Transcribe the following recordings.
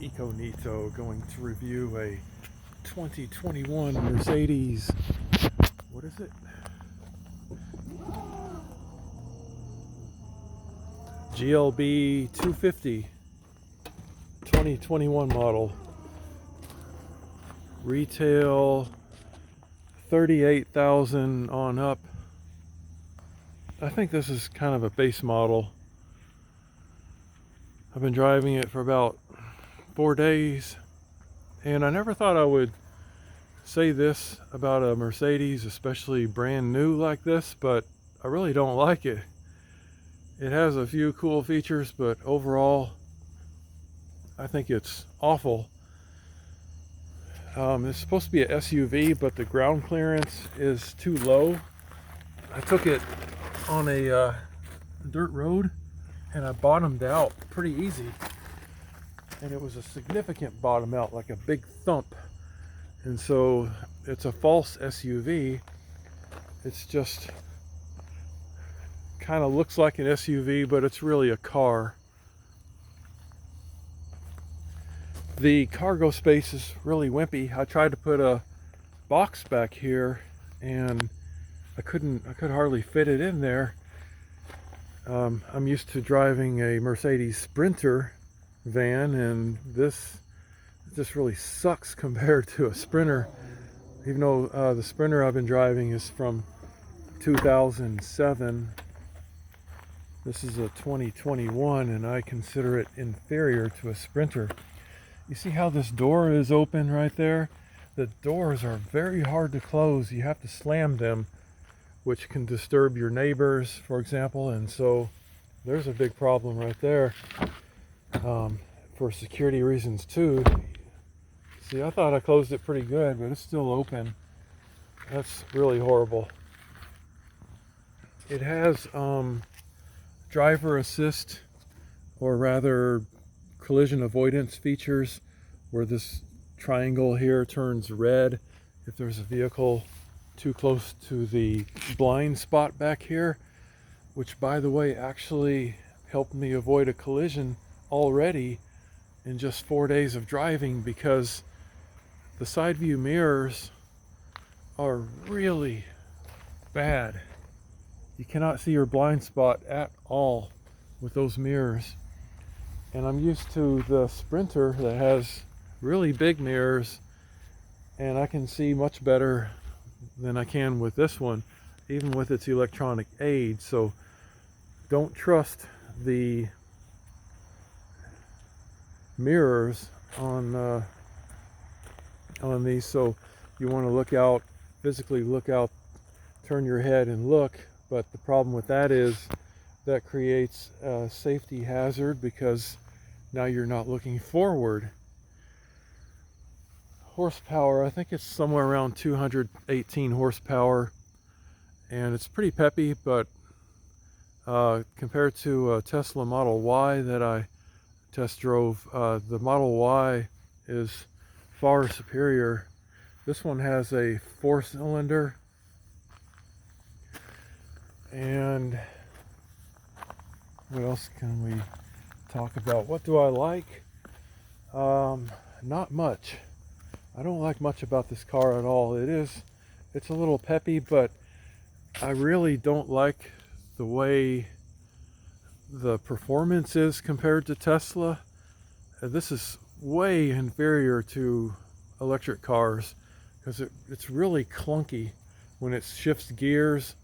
Econito, going to review a 2021 Mercedes, what is it? GLB 250 2021 model. Retail 38,000 on up. I think this is kind of a base model. I've been driving it for about 4 days, and I never thought I would say this about a Mercedes, especially brand new like this, but I really don't like it. It has a few cool features, but overall I think it's awful. It's supposed to be a SUV, but the ground clearance is too low. I took it on a dirt road and I bottomed out pretty easy, and it was a significant bottom out, like a big thump. And so it's a false SUV. It's just kind of looks like an SUV, but it's really a car. The cargo space is really wimpy. I tried to put a box back here and I could hardly fit it in there. I'm used to driving a Mercedes Sprinter van, and this really sucks compared to a Sprinter, even though the Sprinter I've been driving is from 2007. This is a 2021, and I consider it inferior to a Sprinter. You see how this door is open right there? The doors are very hard to close. You have to slam them, which can disturb your neighbors, for example, and so there's a big problem right there. For security reasons too. See, I thought I closed it pretty good, but it's still open. That's really horrible. It has driver assist, or rather collision avoidance features, where this triangle here turns red if there's a vehicle too close to the blind spot back here, which, by the way, actually helped me avoid a collision already in just 4 days of driving, because the side view mirrors are really bad. You cannot see your blind spot at all with those mirrors. And I'm used to the Sprinter that has really big mirrors, and I can see much better than I can with this one, even with its electronic aid. So don't trust the mirrors on these. So you want to look out, physically look out, turn your head and look. But the problem with that is that creates a safety hazard, because now you're not looking forward. Horsepower, I think it's somewhere around 218 horsepower, and it's pretty peppy, but compared to a Tesla Model Y that I test drove, the Model Y is far superior. This one has a 4-cylinder, and what else can we talk about? What do I like? Not much. I don't like much about this car at all. It's a little peppy, but I really don't like the way the performance is compared to Tesla. This is way inferior to electric cars, because it's really clunky when it shifts gears.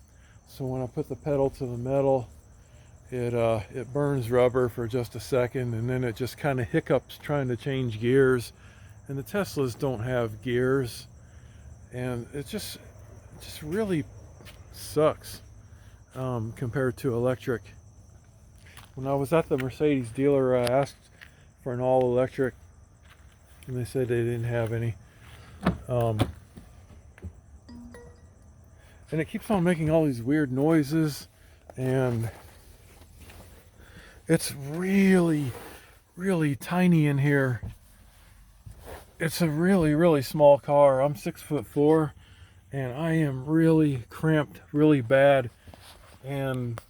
So when I put the pedal to the metal, it burns rubber for just a second, and then it just kind of hiccups trying to change gears. And the Teslas don't have gears, and it just really sucks compared to electric. When I was at the Mercedes dealer, I asked for an all-electric, and they said they didn't have any. And it keeps on making all these weird noises, and it's really, really tiny in here. It's a really, really small car. I'm 6'4", and I am really cramped really bad, and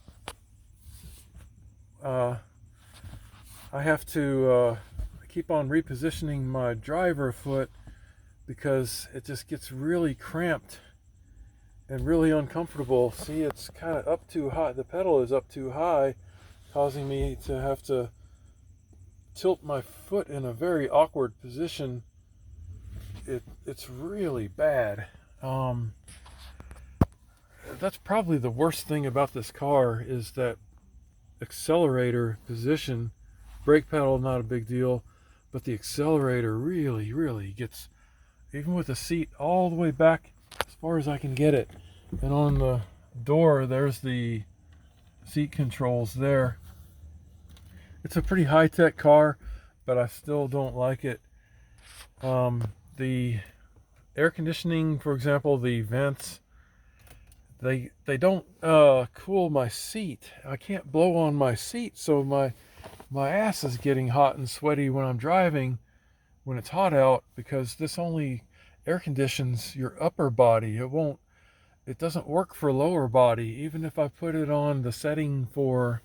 I have to keep on repositioning my driver foot because it just gets really cramped and really uncomfortable. See, it's kind of up too high. The pedal is up too high, causing me to have to tilt my foot in a very awkward position. It's really bad. That's probably the worst thing about this car, is that accelerator position. Brake pedal, not a big deal, but the accelerator really gets, even with the seat all the way back as far as I can get it. And on the door, there's the seat controls there. It's a pretty high-tech car, but I still don't like it. The air conditioning, for example, the vents, they don't cool my seat. I can't blow on my seat, so my ass is getting hot and sweaty when I'm driving, when it's hot out, because this only air conditions your upper body. It doesn't work for lower body. Even if I put it on the setting for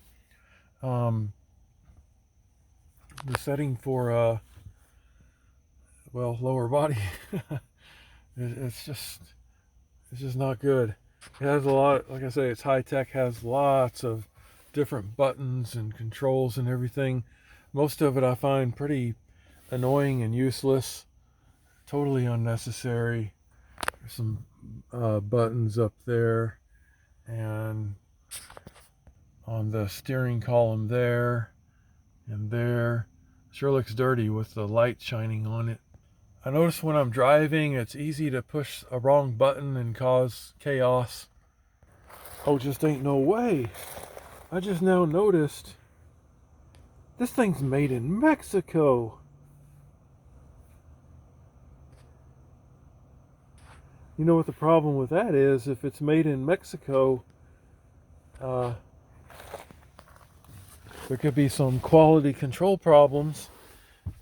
well, lower body, it's just not good. It has a lot, like I say, it's high tech, has lots of different buttons and controls and everything. Most of it I find pretty annoying and useless, totally unnecessary. There's some buttons up there, and on the steering column there and there. Sure looks dirty with the light shining on it. I notice when I'm driving, it's easy to push a wrong button and cause chaos. Oh, just ain't no way. I just now noticed this thing's made in Mexico. You know what the problem with that is? If it's made in Mexico, there could be some quality control problems,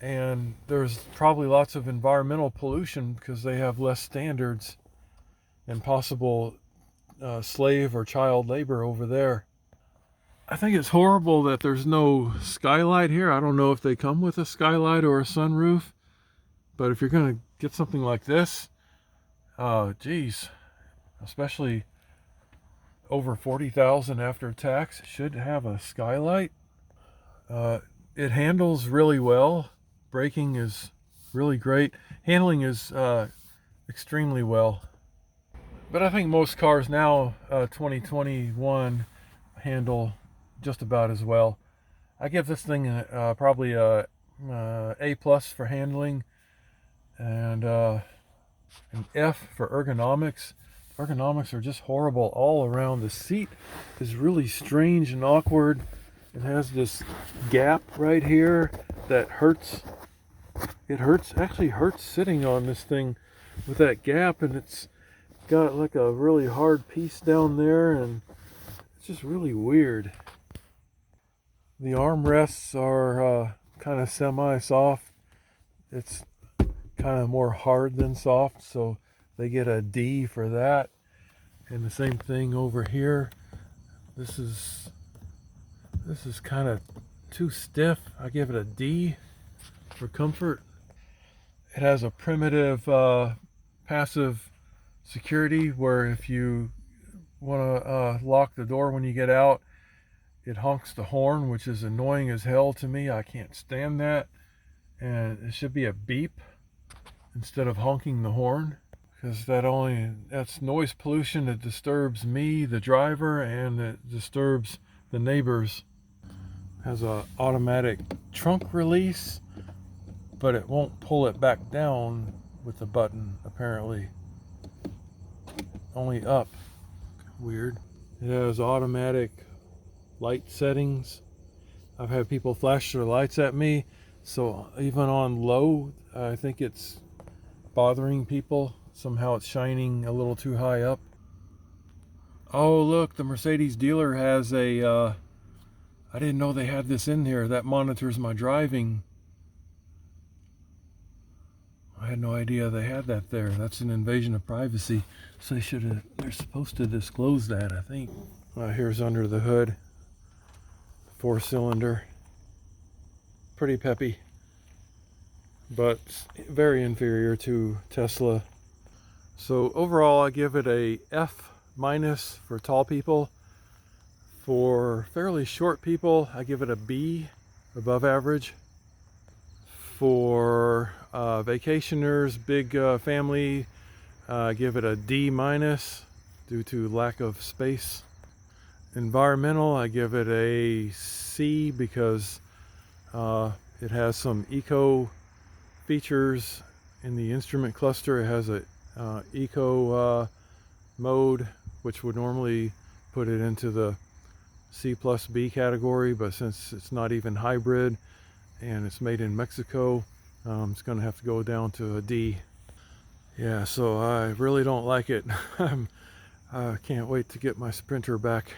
and there's probably lots of environmental pollution because they have less standards, and possible slave or child labor over there. I think it's horrible that there's no skylight here. I don't know if they come with a skylight or a sunroof, but if you're going to get something like this, geez, especially over $40,000 after tax, it should have a skylight. It handles really well. Braking is really great. Handling is extremely well. But I think most cars now, 2021, handle just about as well. I give this thing probably a A+ for handling, and an F for ergonomics. Ergonomics are just horrible all around. The seat is really strange and awkward. It has this gap right here that hurts. It actually hurts sitting on this thing with that gap, and it's got like a really hard piece down there, and it's just really weird. The armrests are kind of semi-soft. It's kind of more hard than soft, so they get a D for that. And the same thing over here. This is kind of too stiff. I give it a D for comfort. It has a primitive passive security where if you want to lock the door when you get out, it honks the horn, which is annoying as hell to me. I can't stand that. And it should be a beep instead of honking the horn, because that's noise pollution. It disturbs me, the driver, and it disturbs the neighbors. Has a automatic trunk release, but it won't pull it back down with the button, apparently. Only up. Weird. It has automatic light settings. I've had people flash their lights at me, so even on low, I think it's bothering people. Somehow it's shining a little too high up. Oh, look, the Mercedes dealer has a I didn't know they had this in here that monitors my driving. I had no idea they had that there. That's an invasion of privacy. So they're supposed to disclose that, I think. Here's under the hood. 4-cylinder. Pretty peppy. but very inferior to Tesla. So overall, I give it a F minus for tall people. For fairly short people, I give it a B, above average. For vacationers, big family, I give it a D minus due to lack of space. Environmental, I give it a C because it has some eco features in the instrument cluster. It has a eco mode, which would normally put it into the C plus B category, but since it's not even hybrid and it's made in Mexico, it's going to have to go down to a D. Yeah, so I really don't like it. I can't wait to get my Sprinter back.